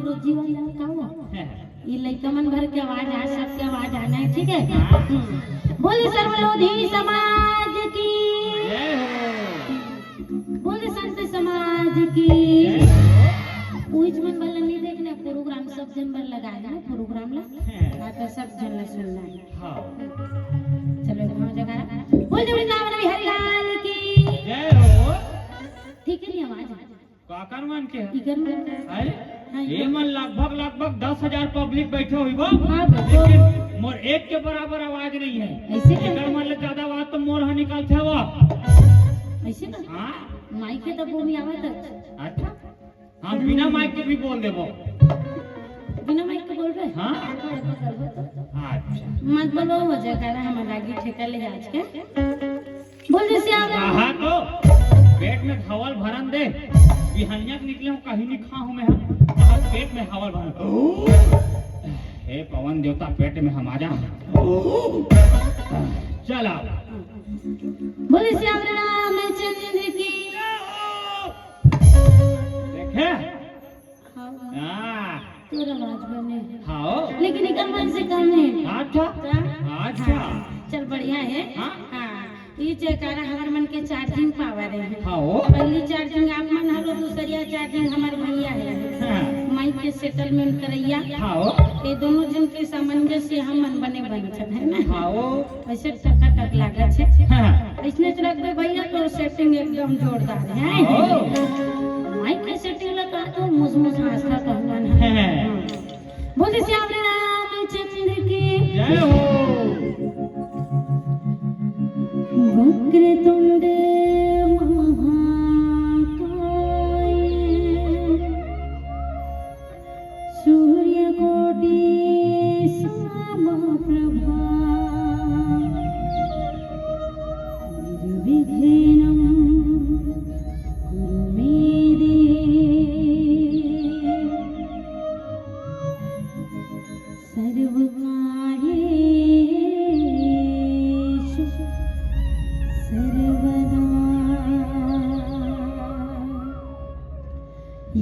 रोजी वाला का हुआ ये लइका मन भर के आवाज आ सबके आवाज आना है ठीक है। बोले सर्वलोधी समाज की बोले संत समाज की पूछ मन वाला नहीं देखने प्रोग्राम सब जन बर लगाया ना प्रोग्राम ला हां तो सब जन ला सुनना है। हां चलो कहां जगह बोल जोड़ी नाम रवि हरिलाल की जय हो। ठीक है नहीं आवाज काकर मान के इकर में अरे ये मन लगभग 10,000 पब्लिक बैठे हुई वो हां लेकिन मोर एक के बराबर आवाज नहीं है ऐसे इधर मन ले ज्यादा आवाज तो मोर हा निकालते हो ऐसे ना। हां माइक के तो बोली आवत अच्छा हां बिना माइक के भी बोल देबो बिना माइक के बोल रहे हां अच्छा मत बोलो हो जाएगा हम लागी ठेका ले आज के बोल दे से आगे हां तो पेट में खवल भरन दे बिहनिया के निकले हूं कहीं नहीं खा हूं मैं पेट में खवल भरन हे पवन देवता पेट में हम आ जा चल आओ बोले श्याम रामचंद्र की देखे तोरा आवाज बने हाँ लेकिन इकर मन से कम है। अच्छा अच्छा चल बढ़िया है। हाँ ये जयकारा हमारे मन के चार्जिंग पावर है। हाँ पहली चार्जिंग आप मन हलो दूसरिया चार्जिंग हमारे भैया है। माइक के सेटलमेंट करैया ये दोनों जन के सामंजस्य हम मन बने बनत है ना। वैसे टका टक लागत है इसने रख दे भैया तो सेटिंग एकदम जोरदार है। माइक के सेटिंग लगा तो मुझ आस्था तो हुआ है। बोले श्याम रामचंद्र की जय हो। वक्रतुंड महाकाय सूर्यकोटि समप्रभा निर्विघ्नं कुरु मे देव सर्वकार्येषु सर्वदा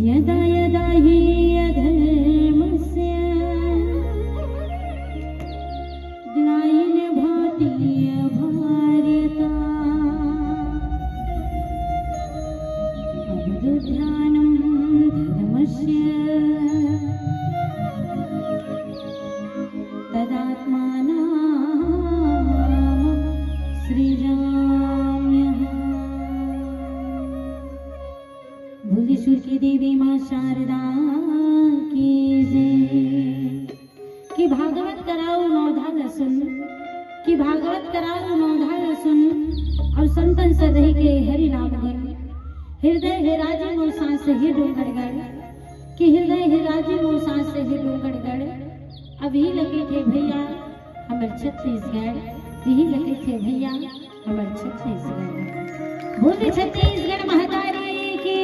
यदा यदा हि अधर्मस्य ग्लानिर्भवति भारता अवदुध्यानं धर्मस्य तदात्मानं सृजाम्यहम्। भूलेश्वर की देवी माँ शारदा की जय। कि भागवत कराओ नौधा लसुन कि भागवत कराओ नौधा लसुन और संतन सदहि के हरि नाम गुण हृदय है राजी मोर सांस ही डूंगड़गड़ कि हृदय है राजी मोर सांस ही डूंगड़गड़। अभी लगे थे भैया हमर छत्तीसगढ़ यही लगे थे भैया हमर छत्तीसगढ़। बोले छत्तीसगढ़ महातारी की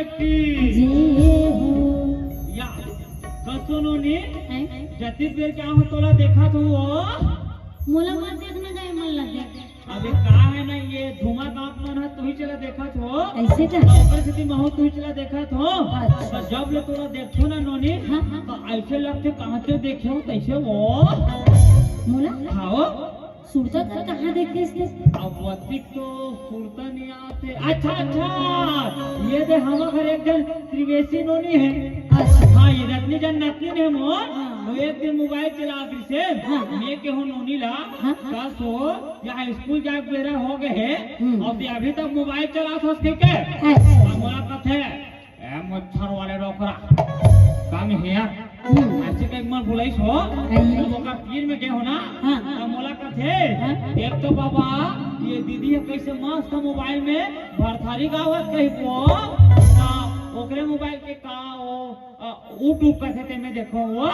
बेटी जय हो या कसो नोनी ऐ? जति बेर क्या हो तोला देखा तो वो मोला मत देखना गए मन लग गया अबे का है ना ये धुमा गांव मन है तू ही चला देखा तो ऐसे का ऊपर से महू तू ही चला देखा तो अच्छा। जब ले तोला देखो ना नोनी हाँ, हाँ। तो ऐसे लगते कहां से देखे हो कैसे वो मोला खाओ सुरता कर कहाँ देखते इसके अब वतिक तो सुरता नहीं आते अच्छा अच्छा ये दे हम घर एक जन त्रिवेशी नोनी है अच्छा हाँ ये रत्नी जन नतनी है मोर हाँ। वो एक दिन मोबाइल चला फिर से हाँ। मैं के हो नोनी ला हाँ। का सो यहाँ स्कूल जा बेरा हो गए है और ते अभी तक मोबाइल चला था उसके के अच्छा मोला कथे ए मच्छर वाले रोकरा काम है ऐसे कई मन बुलाइस हो वो का पीर में गए हो ना हाँ। तो मोला कथे एक तो बाबा ये दीदी है कैसे मस्त मोबाइल में भरथारी गावत कहीं को ओकरे मोबाइल के का वो यूट्यूब कथे ते में देखो वो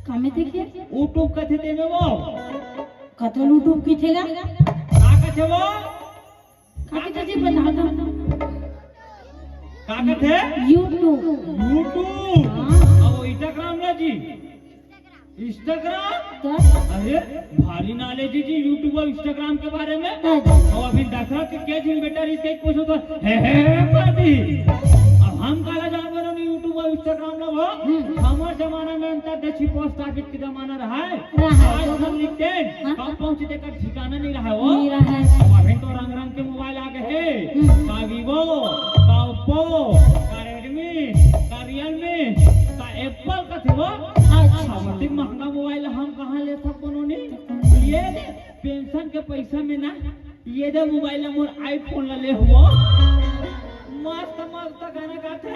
कामे देखिए यूट्यूब कथे ते में वो कतल यूट्यूब की थेगा का कथे वो काफी तो जी बता दो का कथे यूट्यूब यूट्यूब हाँ। अब इंस्टाग्राम ना जी इंस्टाग्राम तो अरे भारी नॉलेज है जी यूट्यूब और इंस्टाग्राम के बारे में अच्छा। और अभी दशहरा के क्या दिन बेटा इसके पूछो तो हे पार्टी अब हम काला जानवर नहीं यूट्यूब और इंस्टाग्राम ना वो हमारे जमाना में अंतरदेशी पोस्ट ऑफिस के जमाना रहा है आज हम लिखते हैं कब पहुंचने का ठिकाना नहीं रहा है वो नहीं रहा है अब अभी तो रंग रंग के मोबाइल आ गए हैं का वीवो का ओप्पो का रेडमी का रियलमी का एप्पल का थे वो अधिक महंगा मोबाइल हम कहाँ ले सकते उन्होंने ये पेंशन के पैसा में ना ये जो मोबाइल मोर आईफोन ले हुआ मस्त मस्त गाना गाते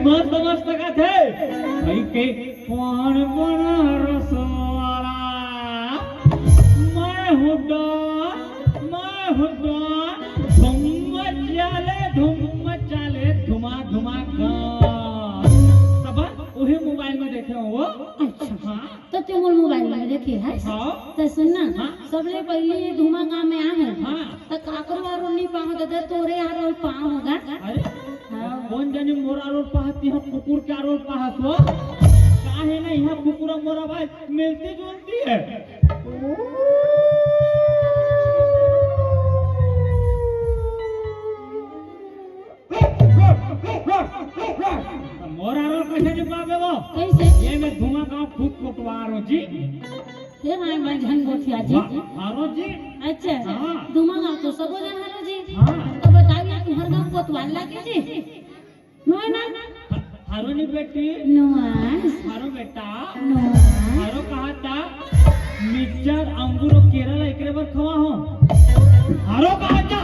मस्त मस्त गाते भाई के कौन बना रसवाला मैं हूँ धूम चले धुमा धुमा तब वही मोबाइल में देखे हो वो अच्छा हाँ तो तुम मोबाइल में देखिए है हाँ तो सुनना हाँ। सबले पहले ये धुमा गांव में आ है हाँ तो काकर वारो नहीं पाओ तो तोरे यार और पाओ होगा अरे हाँ। कौन जाने मोरा रोड पाहती है कुकुर क्या रोड पाहत हो काहे ना यहाँ कुकुर और मोरा भाई मिलती जुलती है मोरा रोड कैसे निकाले वो कैसे ये मैं धुआं गाँव खूब कोटवार हूँ जी फिर आए मैं झन गोठिया जी हारो जी अच्छा हाँ। धुमा गांव तो सबो जन हरो जी हाँ। तो बताइए तुम्हारे गांव कोतवाल लागे जी नो ना हारो नहीं बेटी नोआस हारो बेटा नोआस हारो कहा था मिक्सचर अंगूर और केरला एकरे बार खवा हो हारो कहा था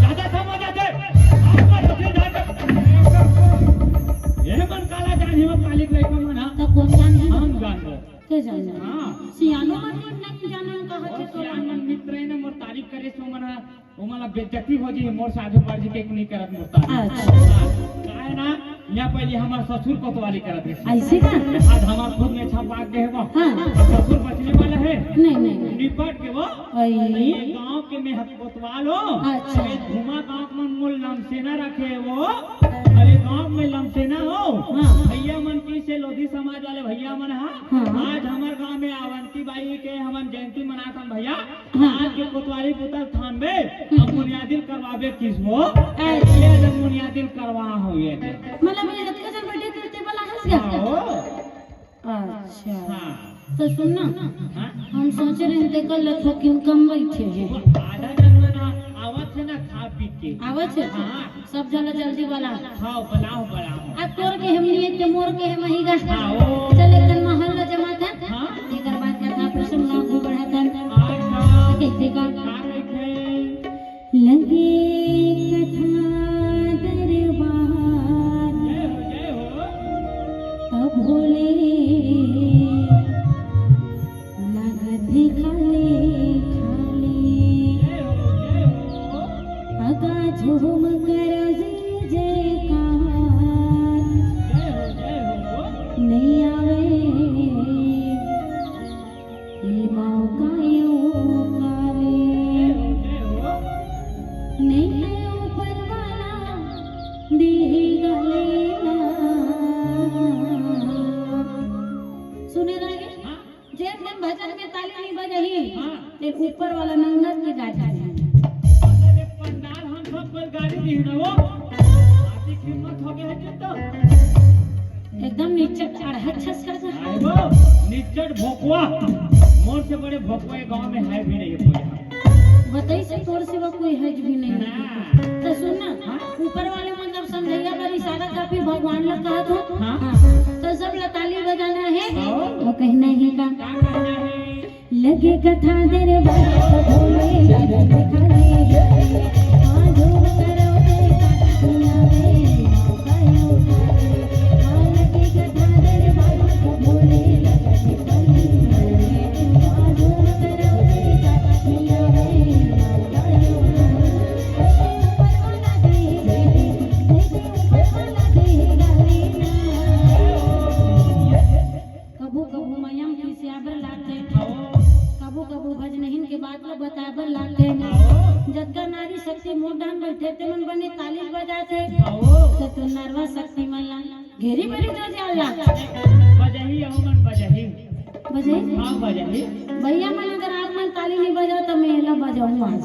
ज्यादा समझ आते ये मन काला जानी हो काली लड़का मन तो कौन जान है हम जान दो के जान हाँ सियानो मन नहीं जाने कहा और के तो सियान मित्र है ना मोर तारीफ करे सो मना वो मला बेइज्जती हो जी मोर साधु पर जी के नहीं करत मोर तारीफ अच्छा काहे ना यहाँ पहले हमार ससुर कोतवाली करत है ऐसे का आज हमार खुद में छपा के है वो हाँ ससुर बचने वाला है नहीं निपट के वो आई ये गांव के में कोतवाल हो अच्छा। ये धुमा गांव में मूल लमसेना रखे वो अरे गांव में लमसेना हो हाँ। भैया मन की से लोधी समाज वाले भैया मन हाँ। आज हमारे गांव में अवंती बाई के हम जयंती मनाता भैया हाँ। आज के कोतवाली पुतल थानबे अब बुनियादी करवावे किस हो अच्छा। ये जब बुनियादी करवा हो ये मतलब ये हत्या जन बर्थडे करते वाला हंस गया अच्छा हाँ तो सुनना हाँ हम सोच रहे थे कल लखो क्यों कम बैठे हैं आधा जन्म आवत है ना खा पी के आवत है हाँ सब जला जल्दी वाला खाओ बनाओ अब तोर के हम लिए ते मोर के हम ही गा हाँ ओ चले कल महल जमा था हाँ एकर बाद कथा प्रसंग ना को बढ़ा था आजा कैसे का का लिखे लगे कथा दरबार जय हो तब भोले लागत खाले जय हो अगा झूम कर जय जयकार जय हो नहीं आवे बजही हाँ। ते ऊपर वाला नंगत की गाड़ी अरे पंडाल हम सब पर गाड़ी दी ना वो आती कीमत हो गया है तो एकदम नीचे अड़हत छस कर जा आए वो निचट भोकवा मोर से बड़े भोकवा गांव में है भी नहीं कोई बताई से तोर सिवा कोई हज भी नहीं हाँ। तो सुनना ऊपर वाले मतलब समझैया पर इशारा का फिर भगवान लोग कहा तो हाँ। तो सब ताली बजाना है हाँ। और कहना है का क्या कहना है लगे कथा तेरे बाबा भोले लगे खाली हां धूम करो ते दुनिया में करो हां लगे कथा तेरे बाबा भोले लगे खाली हां धूम करो ते दुनिया में करो ऊपर वाला दे ऊपर वाला दे गाली कबू कबू मयम की सियाबर लाते कबू कबू भजनहीन के बात लो बताबर लाते जगह नारी शक्ति मोडान बैठे ते मन बने ताली बजाते तो तू नरवा शक्ति मल्ला घेरी मेरी जो जाला बजही हो मन बजही बजे हाँ बजही भैया मन अगर आप मन ताली नहीं बजाओ तो मैं ला बजाऊं आज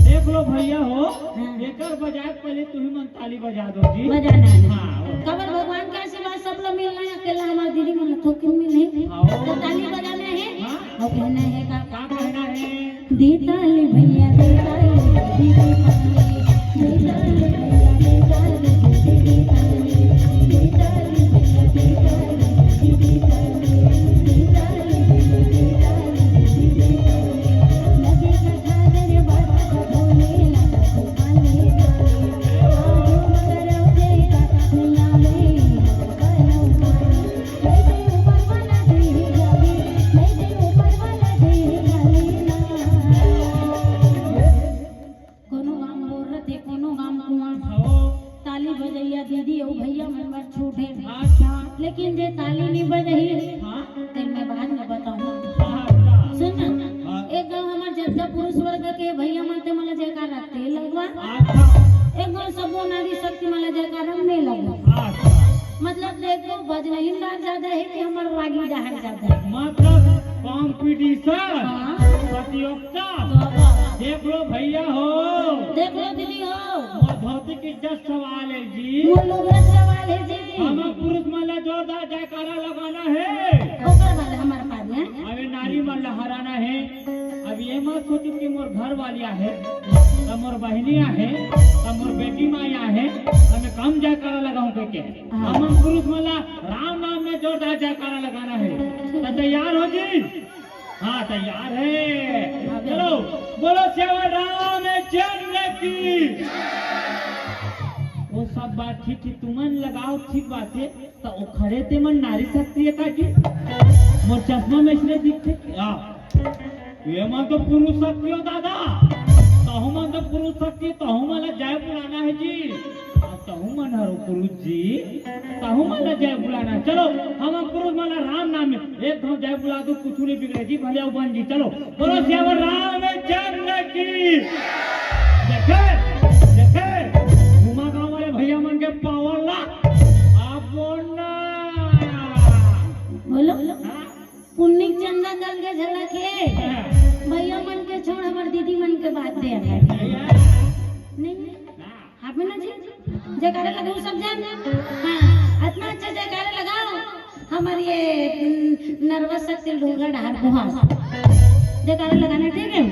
देख लो भैया हो हाँ। एकर बजाय पहले तू ही मन ताली बजा दो जी बजाना है हाँ कबर भगवान का आशीर्वाद सब लोग मिलना है अकेला हमारी दीदी मन थोकिन मिले हाँ। तो ताली बजाना है हाँ। और कहना है का क्या कहना है दे ताली भैया दे ताली दीदी ताली दे ताली भैया दे ताली दीदी ताली दे ताली भैया दे ताली दीदी ताली दे ताली भैया दे ताली दीदी ताली लगे कथा तेरे बाबा भोले लगा तू खाने धूम करो दे दुनिया में करो मैं ऊपर वाला दे गाली मैं ऊपर वाला दे गाली ना कोनो गाम बोल रहे कोनो गाम कुआं हो ताली बजैया दीदी ओ भैया मन बात छूटे अच्छा लेकिन जे ताली नहीं बजही हाँ ते मैं बाद में बताऊं अच्छा सुन हाँ। एक गांव हमार जद्दा पुरुष वर्ग के भैया मन ते मला जयकारा ते लगवा अच्छा एक गांव सबो नारी शक्ति मला जयकारा नहीं लगवा अच्छा मतलब देखो भजनहीन डांस ज्यादा है कि हमार रागी डांस ज्यादा है मतलब कंपटीशन हाँ। प्रतियोगिता बाबा, देख लो भैया हो देख लो दीदी हो मोर भौतिक इज्जत सवाल है जी मुल्लुगरा सवाल है दीदी हम पुरुष माला जोरदार जयकारा लगाना है ओकर वाला हमार पास है अबे नारी माला हराना है अब ये मत सोचो कि मोर घर वालिया है तो मोर बहनिया है तो मोर बेटी माया है हमें कम जयकारा लगाऊं के हाँ। हम पुरुष माला राम नाम में जोरदार जयकारा लगाना है तो तैयार हो जी हाँ तैयार है चलो बोलो सेवा राम चंद्र की वो सब बात ठीक है तुमन लगाओ ठीक बात है तो वो खड़े ते मन नारी शक्ति है का जी मोर चश्मा में इसलिए दिखते ये मन तो पुरुष शक्ति हो दादा तहु मन तो पुरुष शक्ति तहु मला जय बुलाना है जी तहु मन हरो पुरुष जी तहु मला जय बुलाना है। चलो हम पुरुष मला राम नाम में एक दो जय बुला दो कुछ नहीं बिगड़े जी भले बन जी चलो बोलो श्याम राम चंद्र की देखे देखे घुमा गांव वाले भैया मन के पावर ला आप बोलना बोलो हाँ? पुण्य चंदा दल के झलक है भैया मन के छोड़ हमार दीदी मन के बात दे नहीं आप ना जी जयकारा लगाओ सब जान हाँ इतना अच्छा जयकारा लगाओ हमारी ये नर्वस शक्ति ढोगा ढार बुहा जयकारा लगाना ठीक है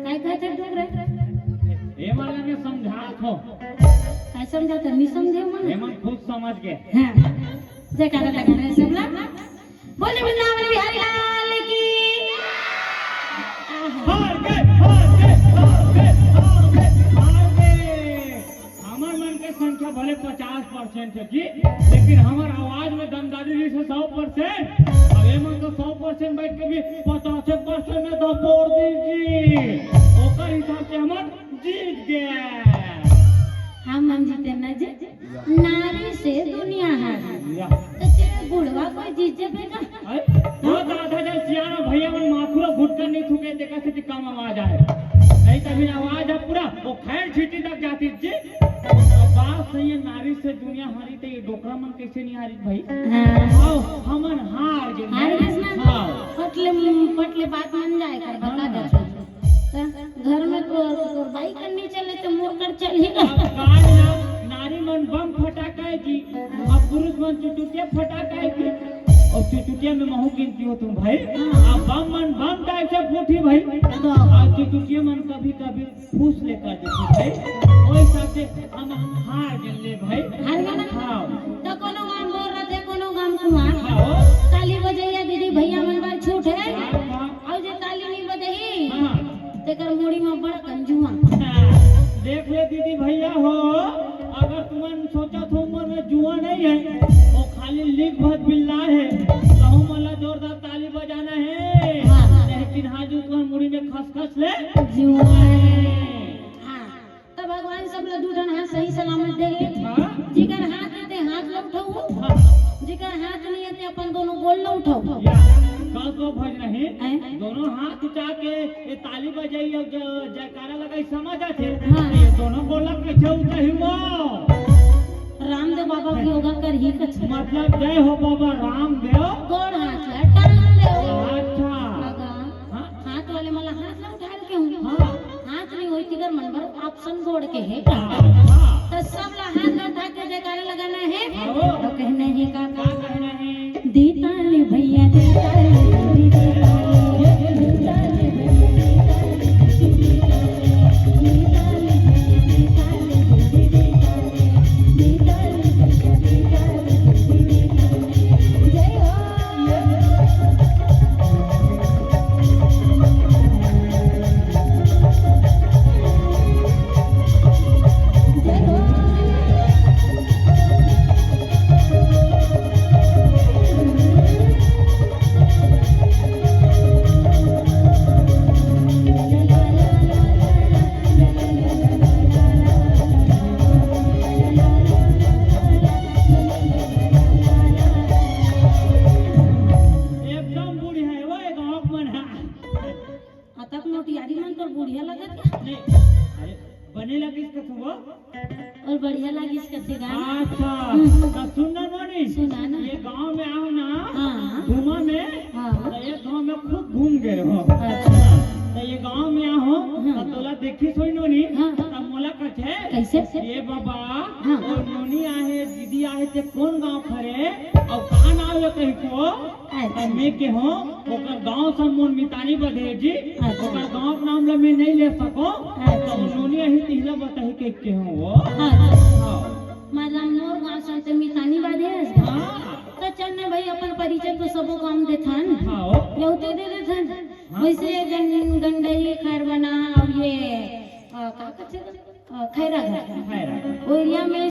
काय काय थे ढोग रहे ये वाला ने समझा थो काय समझा तो नहीं समझे मन ये मन खुद समझ के हाँ जयकारा लगाना है सब लोग बोले वृंदावन बिहारी लाल की हार गए हार गए हार गए हार गए हार गए हमार मन के संख्या भले 50% है जी लेकिन हमार आवाज में दमदारी जी से 100% अब ये मन तो 100% बैठ के भी 50% में तो बोल दीजिए ओकर हिसाब से हमार जीत गए हम जीते न जी नारी से दुनिया हार तो तेरे बुढ़वा कोई जीते बेटा वो दादा जब सियाना भैया मन माथुरा घुटकर नहीं थूके देखा से कम आवाज आए नहीं तभी आवाज है पूरा वो खैर छीटी तक जाती जी बात सही है, नारी से दुनिया हारी तो ये डोकरा मन कैसे नहीं हारी भाई? हाँ आओ हमन हार गए। हार गए ना? हाँ पटले बात मान जाए कर बता दे तो घर में तो बाई करनी चले तो मोर कर चलेगा। नारी मन बम फटाका जी और पुरुष मन चुटुटिया फटाका की, और चुटुटिया में महू गिनती हो तुम भाई। अब बम मन बम टाइप से फूटी भाई, और चुटुटिया मन कभी कभी फूस लेकर देते भाई। ओई हिसाब से हम हार गए भाई। हार गए ना? हाँ तो कोनो गाम बोल रहे थे, कोनो गाम कुमार हाँ ताली बजैया दीदी भैया मन बार छूट है हाँ और जे ताली नहीं बजही हाँ। तेकर मोड़ी में बड़ कंजुआ। देख ले दीदी भैया हो, अगर तुमन सोचा तो उम्र में जुआ नहीं है, वो खाली लिख भर बिल्ला है, कहूँ मला जोरदार ताली बजाना है। हाँ। लेकिन हाँ जो तुम्हारी मुड़ी में खस ले जुआ है। हाँ तो भगवान सब ला दूधन हाथ सही सलामत दे। हाँ जिकर हाथ है ते हाथ ला उठाऊ, हाँ जिकर हाथ नहीं है ते अपन दोनों गोल ला उठाऊ। या कल तो भज नहीं, हैं? दोनों हाथ उठा के ये ताली बजाई और जयकारा लगाई समझ आते। हाँ। ये दोनों गोला कैसे उठाई वो? रामदेव बाबा की योगा कर ही कछ मतलब जय हो बाबा रामदेव। गोड़ हाथ ला टांग ले। अच्छा लगा हाँ हाथ वाले मला हाथ ला उठा के हूँ। हाँ हाथ नहीं होई तिगर मन भर ऑप्शन गोड़ के है हाँ। तो सब ला हाथ ला उठा के जयकारा लगाना है हाँ। तो कहना है क्या काका कहना है? दी ताली भैया दी ताली दी ताली दी ताली भैया दी ताली दी ताली दी ताली दी ताली दी ताली दी ताली दी ताली जय हो जय हो। एकदम बूढ़ी है वो, एक आँख मन है। अतक मोटियारी मन तो बुढ़िया लगत क्या नहीं अरे बने लगी इसका तुम वो? और बढ़िया लगी इसका गाना। अच्छा तो सुनना नोनी, सुना ना। ये गांव में आओ ना हाँ घूमा में, हाँ तो ये गांव में खूब घूम गए हो। अच्छा तो ये गांव में आओ हाँ। तो तोला देखी सोई नोनी, हाँ। तब मोला कथे कैसे ये बाबा हाँ। और नोनी आहे दीदी आहे ते कौन गांव खरे और कहाँ नाम है कहीं को? अच्छा मैं के हो ओकर गांव सब मोन मितानी बधे जी, अच्छा। ओकर गांव के नाम ला मैं नहीं ले सको। अच्छा। तो नोनी आहे तिहला बताही के हो वो। अच्छा हाँ मतलब मोर गाँव से मितानी बाधे हाँ तो चलने भाई अपन परिचय तो सबो काम देथन हाँ यौते दे देथन वैसे गंडई खैरबना और ये का कचे खैरा घर खैर वो एरिया में